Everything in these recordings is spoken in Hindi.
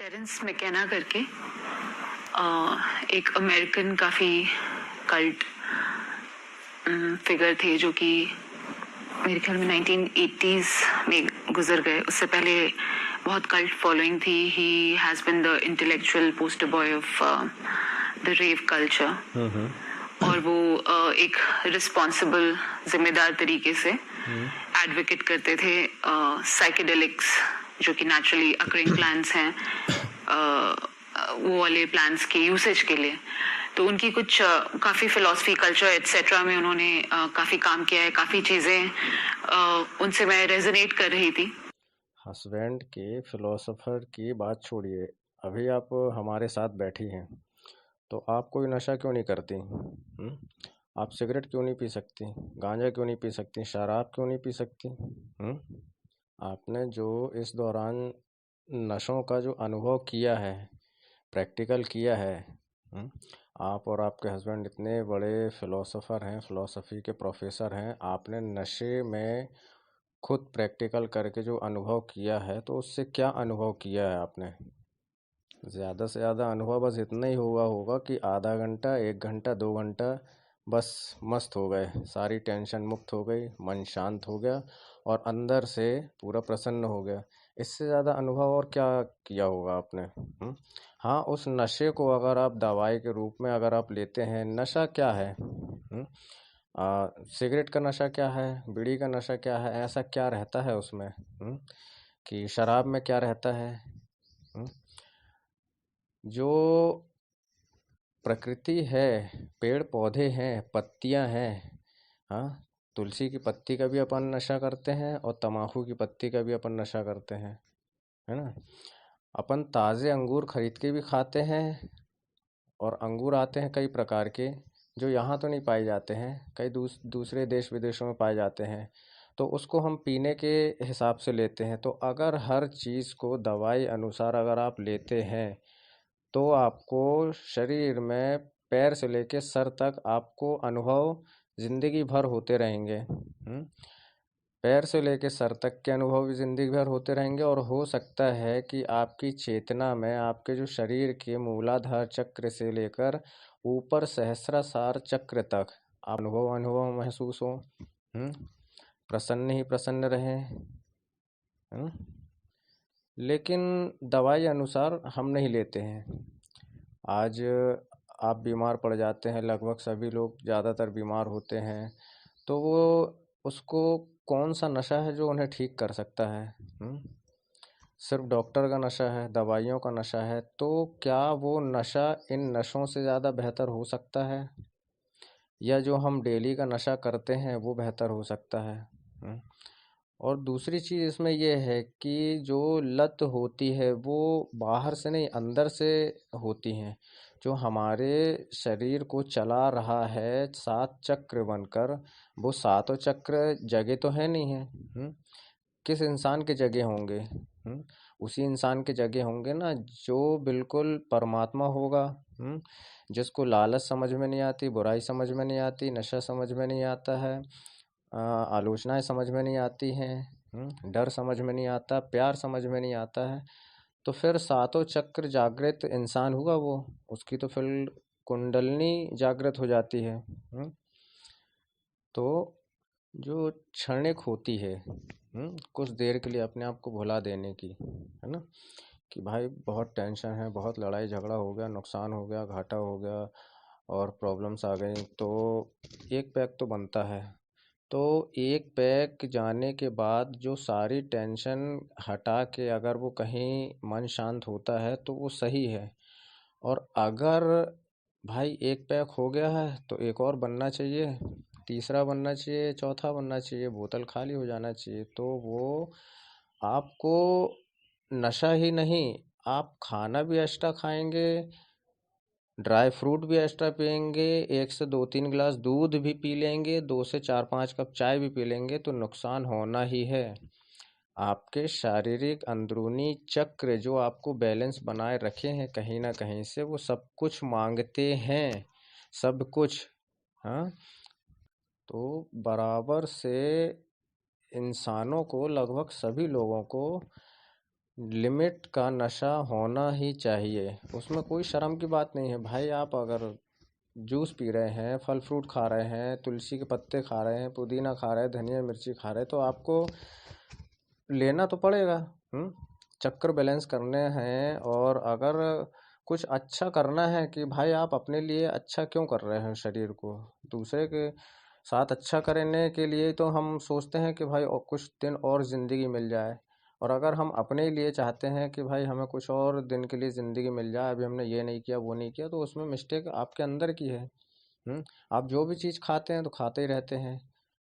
टेरेंस मैकेना करके एक अमेरिकन काफ़ी कल्ट फिगर थे जो कि मेरे ख्याल में 1980s में गुजर गए। उससे पहले बहुत कल्ट फॉलोइंग थी। He has been the intellectual poster boy of the rave culture और वो एक रिस्पॉन्सिबल जिम्मेदार तरीके से एडवोकेट करते थे साइकेडेलिक्स जो कि नेचुरली अकरिंग प्लांट्स हैं, वो वाले प्लांट्स के यूसेज के लिए। तो उनकी कुछ काफ़ी फिलॉसफी कल्चर एटसेट्रा में उन्होंने काफ़ी काम किया है, काफ़ी चीज़ें उनसे मैं रेजोनेट कर रही थी। हस्बैंड के फिलोसोफर की बात छोड़िए, अभी आप हमारे साथ बैठी हैं तो आप कोई नशा क्यों नहीं करती? आप सिगरेट क्यों नहीं पी सकती? गांजा क्यों नहीं पी सकती? शराब क्यों नहीं पी सकती? आपने जो इस दौरान नशों का जो अनुभव किया है, प्रैक्टिकल किया है, आप और आपके हस्बैंड इतने बड़े फिलोसोफर हैं, फिलोसफी के प्रोफेसर हैं, आपने नशे में खुद प्रैक्टिकल करके जो अनुभव किया है तो उससे क्या अनुभव किया है आपने? ज़्यादा से ज़्यादा अनुभव बस इतना ही हुआ होगा कि आधा घंटा, 1 घंटा, 2 घंटा बस मस्त हो गए, सारी टेंशन मुक्त हो गई, मन शांत हो गया और अंदर से पूरा प्रसन्न हो गया। इससे ज़्यादा अनुभव और क्या किया होगा आपने? हाँ, उस नशे को अगर आप दवाई के रूप में अगर आप लेते हैं, नशा क्या है? सिगरेट का नशा क्या है? बीड़ी का नशा क्या है? ऐसा क्या रहता है उसमें? कि शराब में क्या रहता है? जो प्रकृति है, पेड़ पौधे हैं, पत्तियां हैं, हाँ, तुलसी की पत्ती का भी अपन नशा करते हैं और तम्बाकू की पत्ती का भी अपन नशा करते हैं, है ना? अपन ताज़े अंगूर खरीद के भी खाते हैं और अंगूर आते हैं कई प्रकार के जो यहाँ तो नहीं पाए जाते हैं, कई दूसरे देश विदेशों में पाए जाते हैं, तो उसको हम पीने के हिसाब से लेते हैं। तो अगर हर चीज़ को दवाई अनुसार अगर आप लेते हैं तो आपको शरीर में पैर से लेके सर तक आपको अनुभव जिंदगी भर होते रहेंगे। पैर से लेके सर तक के अनुभव भी जिंदगी भर होते रहेंगे और हो सकता है कि आपकी चेतना में आपके जो शरीर के मूलाधार चक्र से लेकर ऊपर सहस्रार चक्र तक अनुभव अनुभव महसूस हो। प्रसन्न ही प्रसन्न रहें। लेकिन दवाई अनुसार हम नहीं लेते हैं। आज आप बीमार पड़ जाते हैं, लगभग सभी लोग ज़्यादातर बीमार होते हैं, तो वो उसको कौन सा नशा है जो उन्हें ठीक कर सकता है? सिर्फ डॉक्टर का नशा है, दवाइयों का नशा है, तो क्या वो नशा इन नशों से ज़्यादा बेहतर हो सकता है? या जो हम डेली का नशा करते हैं वो बेहतर हो सकता है? और दूसरी चीज़ इसमें ये है कि जो लत होती है वो बाहर से नहीं अंदर से होती है। जो हमारे शरीर को चला रहा है 7 चक्र बनकर, वो सातों चक्र जगह तो है नहीं है। किस इंसान के जगह होंगे? उसी इंसान के जगह होंगे ना जो बिल्कुल परमात्मा होगा। जिसको लालच समझ में नहीं आती, बुराई समझ में नहीं आती, नशा समझ में नहीं आता है, आलोचनाएं समझ में नहीं आती हैं, डर समझ में नहीं आता, प्यार समझ में नहीं आता है, तो फिर सातों चक्र जागृत इंसान हुआ वो। उसकी तो फिर कुंडलनी जागृत हो जाती है। तो जो क्षणिक होती है, कुछ देर के लिए अपने आप को भुला देने की, है ना, कि भाई बहुत टेंशन है, बहुत लड़ाई झगड़ा हो गया, नुकसान हो गया, घाटा हो गया और प्रॉब्लम्स आ गई, तो एक पैक तो बनता है। तो एक पैक जाने के बाद जो सारी टेंशन हटा के अगर वो कहीं मन शांत होता है तो वो सही है। और अगर भाई एक पैक हो गया है तो एक और बनना चाहिए, तीसरा बनना चाहिए, चौथा बनना चाहिए, बोतल खाली हो जाना चाहिए, तो वो आपको नशा ही नहीं, आप खाना भी एक्स्ट्रा खाएंगे, ड्राई फ्रूट भी एक्स्ट्रा पियेंगे, 1 से 2 3 गिलास दूध भी पी लेंगे, 2 से 4 5 कप चाय भी पी लेंगे, तो नुकसान होना ही है। आपके शारीरिक अंदरूनी चक्र जो आपको बैलेंस बनाए रखे हैं कहीं ना कहीं से, वो सब कुछ मांगते हैं, सब कुछ। हाँ, तो बराबर से इंसानों को, लगभग सभी लोगों को लिमिट का नशा होना ही चाहिए, उसमें कोई शर्म की बात नहीं है भाई। आप अगर जूस पी रहे हैं, फल फ्रूट खा रहे हैं, तुलसी के पत्ते खा रहे हैं, पुदीना खा रहे हैं, धनिया मिर्ची खा रहे हैं, तो आपको लेना तो पड़ेगा। हम्म चक्कर बैलेंस करने हैं, और अगर कुछ अच्छा करना है कि भाई आप अपने लिए अच्छा क्यों कर रहे हैं शरीर को, दूसरे के साथ अच्छा करने के लिए तो हम सोचते हैं कि भाई और कुछ दिन और ज़िंदगी मिल जाए। और अगर हम अपने लिए चाहते हैं कि भाई हमें कुछ और दिन के लिए ज़िंदगी मिल जाए, अभी हमने ये नहीं किया वो नहीं किया, तो उसमें मिस्टेक आपके अंदर की है। आप जो भी चीज़ खाते हैं तो खाते ही रहते हैं।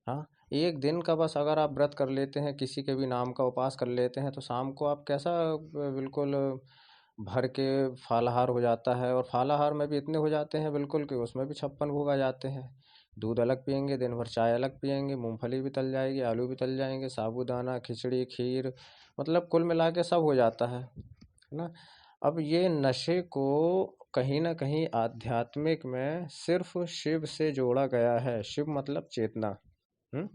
हाँ, एक दिन का बस अगर आप व्रत कर लेते हैं, किसी के भी नाम का उपास कर लेते हैं, तो शाम को आप कैसा बिल्कुल भर के फालाहार हो जाता है, और फालाहार में भी इतने हो जाते हैं बिल्कुल कि उसमें भी 56 भोग आ जाते हैं। दूध अलग पियेंगे, दिन भर चाय अलग पियेंगे, मूंगफली भी तल जाएगी, आलू भी तल जाएंगे, साबूदाना, खिचड़ी, खीर, मतलब कुल मिला के सब हो जाता है ना। अब ये नशे को कहीं ना कहीं आध्यात्मिक में सिर्फ शिव से जोड़ा गया है। शिव मतलब चेतना। हम्म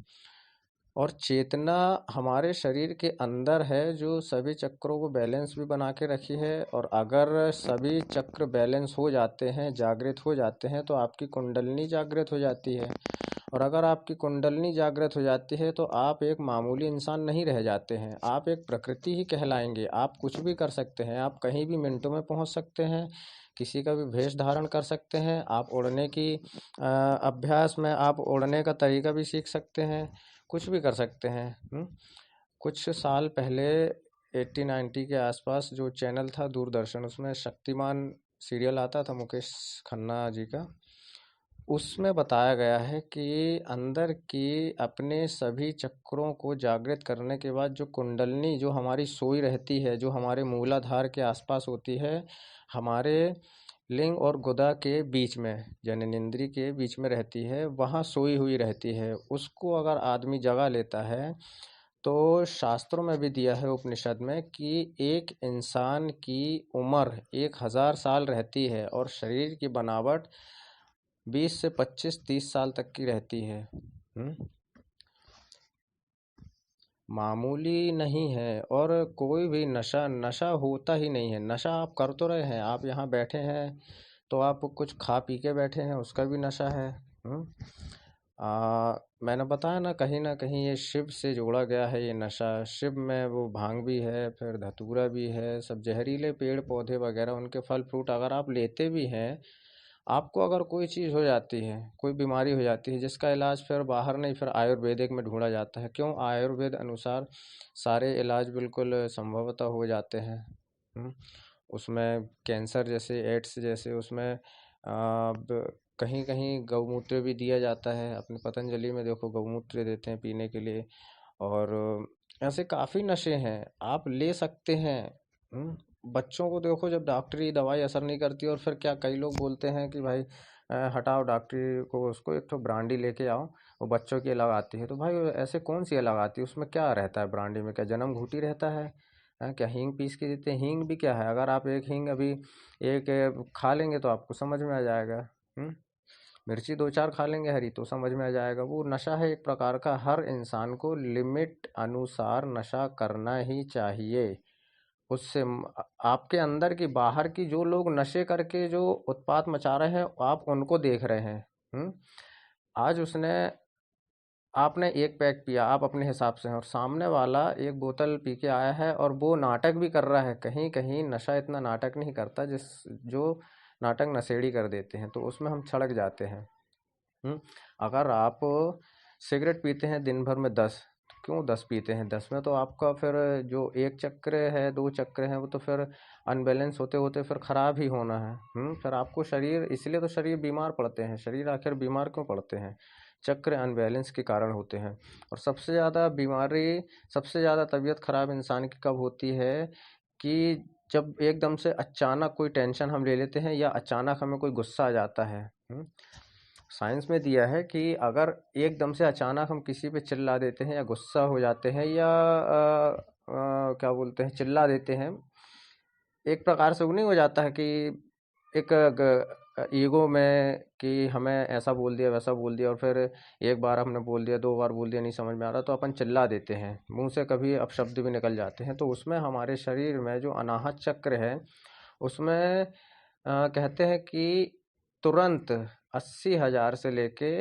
और चेतना हमारे शरीर के अंदर है, जो सभी चक्रों को बैलेंस भी बना के रखी है। और अगर सभी चक्र बैलेंस हो जाते हैं, जागृत हो जाते हैं, तो आपकी कुंडलनी जागृत हो जाती है। और अगर आपकी कुंडलनी जागृत हो जाती है, तो आप एक मामूली इंसान नहीं रह जाते हैं, आप एक प्रकृति ही कहलाएंगे। आप कुछ भी कर सकते हैं, आप कहीं भी मिनटों में पहुंच सकते हैं, किसी का भी वेश धारण कर सकते हैं। आप उड़ने की अभ्यास में आप उड़ने का तरीका भी सीख सकते हैं, कुछ भी कर सकते हैं। कुछ साल पहले 80-90 के आसपास जो चैनल था दूरदर्शन, उसमें शक्तिमान सीरियल आता था मुकेश खन्ना जी का। उसमें बताया गया है कि अंदर की अपने सभी चक्रों को जागृत करने के बाद जो कुंडलनी जो हमारी सोई रहती है, जो हमारे मूलाधार के आसपास होती है, हमारे लिंग और गुदा के बीच में, जननेंद्रिय के बीच में रहती है, वहाँ सोई हुई रहती है। उसको अगर आदमी जगा लेता है, तो शास्त्रों में भी दिया है उपनिषद में कि एक इंसान की उम्र 1000 साल रहती है, और शरीर की बनावट 20 से 25-30 साल तक की रहती है। मामूली नहीं है। और कोई भी नशा नशा होता ही नहीं है। नशा आप कर तो रहे हैं, आप यहाँ बैठे हैं तो आप कुछ खा पी के बैठे हैं, उसका भी नशा है। मैंने बताया ना कहीं ये शिव से जोड़ा गया है ये नशा। शिव में वो भांग भी है, फिर धतूरा भी है, सब जहरीले पेड़ पौधे वगैरह, उनके फल फ्रूट अगर आप लेते भी हैं, आपको अगर कोई चीज़ हो जाती है, कोई बीमारी हो जाती है, जिसका इलाज फिर बाहर नहीं, फिर आयुर्वेदिक में ढूंढा जाता है। क्यों? आयुर्वेद अनुसार सारे इलाज बिल्कुल संभवतः हो जाते हैं। हम्म, उसमें कैंसर जैसे, एड्स जैसे, उसमें कहीं कहीं गौमूत्र भी दिया जाता है। अपने पतंजलि में देखो गौमूत्र देते हैं पीने के लिए। और ऐसे काफ़ी नशे हैं, आप ले सकते हैं। बच्चों को देखो, जब डॉक्टरी दवाई असर नहीं करती, और फिर क्या कई लोग बोलते हैं कि भाई हटाओ डॉक्टरी को, उसको एक तो ब्रांडी लेके आओ, वो बच्चों की अलग आती है। तो भाई ऐसे कौन सी अलग आती है? उसमें क्या रहता है ब्रांडी में? क्या जन्म घूटी रहता है? क्या हींग पीस के देते हैं? हींग भी क्या है? अगर आप एक हींग अभी एक खा लेंगे तो आपको समझ में आ जाएगा। मिर्ची 2-4 खा लेंगे हरी तो समझ में आ जाएगा। वो नशा है एक प्रकार का। हर इंसान को लिमिट अनुसार नशा करना ही चाहिए। उससे आपके अंदर की बाहर की जो लोग नशे करके जो उत्पात मचा रहे हैं, आप उनको देख रहे हैं। आज उसने आपने एक पैक पिया, आप अपने हिसाब से हैं, और सामने वाला एक बोतल पी के आया है, और वो नाटक भी कर रहा है। कहीं कहीं नशा इतना नाटक नहीं करता जिस जो नाटक नशेड़ी कर देते हैं, तो उसमें हम छड़क जाते हैं। अगर आप सिगरेट पीते हैं दिन भर में 10, तो क्यों 10 पीते हैं? 10 में तो आपका फिर जो एक चक्र है, 2 चक्र हैं, वो तो फिर अनबैलेंस होते होते फिर खराब ही होना है। फिर आपको शरीर, इसलिए तो शरीर बीमार पड़ते हैं। शरीर आखिर बीमार क्यों पड़ते हैं? चक्र अनबैलेंस के कारण होते हैं। और सबसे ज़्यादा बीमारी, सबसे ज़्यादा तबीयत खराब इंसान की कब होती है? कि जब एकदम से अचानक कोई टेंशन हम ले लेते हैं, या अचानक हमें कोई गुस्सा आ जाता है। साइंस में दिया है कि अगर एकदम से अचानक हम किसी पे चिल्ला देते हैं, या गुस्सा हो जाते हैं, या क्या बोलते हैं, चिल्ला देते हैं, एक प्रकार से वो नहीं हो जाता है कि एक ईगो में कि हमें ऐसा बोल दिया वैसा बोल दिया, और फिर एक बार हमने बोल दिया, दो बार बोल दिया, नहीं समझ में आ रहा तो अपन चिल्ला देते हैं, मुंह से कभी अपशब्द भी निकल जाते हैं। तो उसमें हमारे शरीर में जो अनाहत चक्र है उसमें कहते हैं कि तुरंत 80,000 से लेके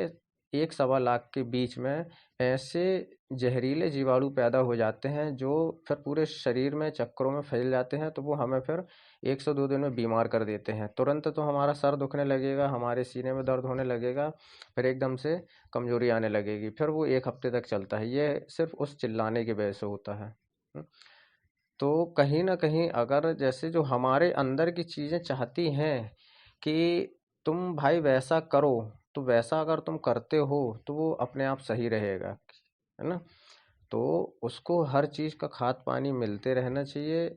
1 सवा लाख के बीच में ऐसे जहरीले जीवाणु पैदा हो जाते हैं जो फिर पूरे शरीर में चक्रों में फैल जाते हैं। तो वो हमें फिर 102 दिन में बीमार कर देते हैं। तुरंत तो हमारा सर दुखने लगेगा, हमारे सीने में दर्द होने लगेगा, फिर एकदम से कमजोरी आने लगेगी, फिर वो 1 हफ्ते तक चलता है। ये सिर्फ उस चिल्लाने की वजह से होता है। तो कहीं ना कहीं अगर जैसे जो हमारे अंदर की चीजें चाहती हैं कि तुम भाई वैसा करो, तो वैसा अगर तुम करते हो तो वो अपने आप सही रहेगा, है ना। तो उसको हर चीज का खाद पानी मिलते रहना चाहिए,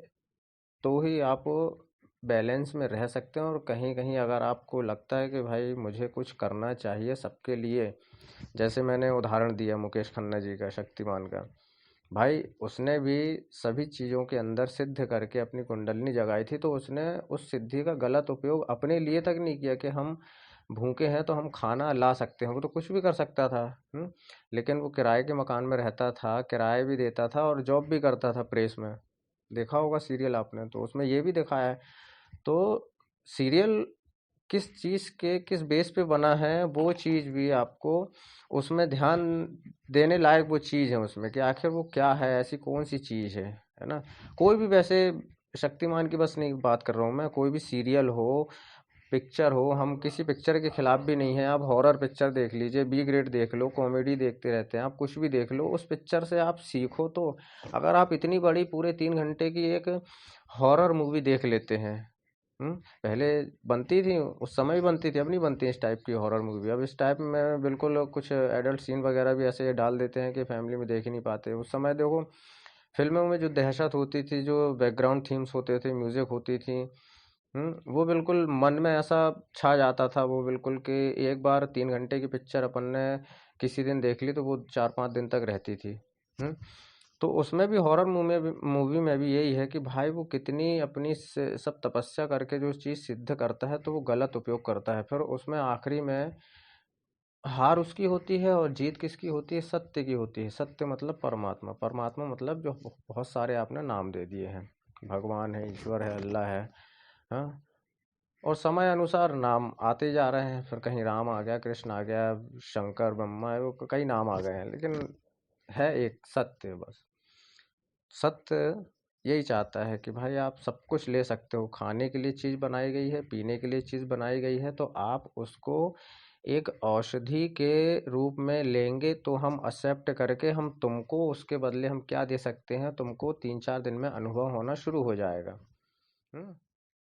तो ही आप बैलेंस में रह सकते हैं। और कहीं कहीं अगर आपको लगता है कि भाई मुझे कुछ करना चाहिए सबके लिए, जैसे मैंने उदाहरण दिया मुकेश खन्ना जी का, शक्तिमान का, भाई उसने भी सभी चीज़ों के अंदर सिद्ध करके अपनी कुंडलिनी जगाई थी। तो उसने उस सिद्धि का गलत उपयोग अपने लिए तक नहीं किया कि हम भूखे हैं तो हम खाना ला सकते हैं, वो तो कुछ भी कर सकता था। लेकिन वो किराए के मकान में रहता था, किराए भी देता था और जॉब भी करता था प्रेस में। देखा होगा सीरियल आपने, तो उसमें ये भी दिखाया है। तो सीरियल किस चीज़ के किस बेस पे बना है, वो चीज़ भी आपको उसमें ध्यान देने लायक वो चीज़ है उसमें, कि आखिर वो क्या है, ऐसी कौन सी चीज़ है ना। कोई भी, वैसे शक्तिमान की बस नहीं बात कर रहा हूँ मैं, कोई भी सीरियल हो, पिक्चर हो, हम किसी पिक्चर के खिलाफ भी नहीं है। आप हॉरर पिक्चर देख लीजिए, बी ग्रेड देख लो, कॉमेडी देखते रहते हैं आप, कुछ भी देख लो, उस पिक्चर से आप सीखो। तो अगर आप इतनी बड़ी पूरे 3 घंटे की एक हॉरर मूवी देख लेते हैं, पहले बनती थी, उस समय ही बनती थी, अब नहीं बनती इस टाइप की हॉरर मूवी। अब इस टाइप में बिल्कुल कुछ एडल्ट सीन वगैरह भी ऐसे डाल देते हैं कि फैमिली में देख ही नहीं पाते। उस समय देखो फिल्मों में जो दहशत होती थी, जो बैकग्राउंड थीम्स होते थे, म्यूजिक होती थी, वो बिल्कुल मन में ऐसा छा जाता था, वो बिल्कुल कि एक बार 3 घंटे की पिक्चर अपन ने किसी दिन देख ली तो वो 4-5 दिन तक रहती थी। तो उसमें भी हॉरर मूवी में भी यही है कि भाई वो कितनी अपनी सब तपस्या करके जो चीज़ सिद्ध करता है, तो वो गलत उपयोग करता है। फिर उसमें आखिरी में हार उसकी होती है और जीत किसकी होती है? सत्य की होती है। सत्य मतलब परमात्मा, परमात्मा मतलब जो बहुत सारे आपने नाम दे दिए हैं, भगवान है, ईश्वर है, अल्लाह है। हाँ। और समय अनुसार नाम आते जा रहे हैं, फिर कहीं राम आ गया, कृष्ण आ गया, शंकर, ब्रह्मा, वो कई नाम आ गए हैं, लेकिन है एक सत्य बस। सत्य यही चाहता है कि भाई आप सब कुछ ले सकते हो, खाने के लिए चीज़ बनाई गई है, पीने के लिए चीज़ बनाई गई है, तो आप उसको एक औषधि के रूप में लेंगे तो हम एक्सेप्ट करके हम तुमको उसके बदले हम क्या दे सकते हैं, तुमको 3-4 दिन में अनुभव होना शुरू हो जाएगा। हम्म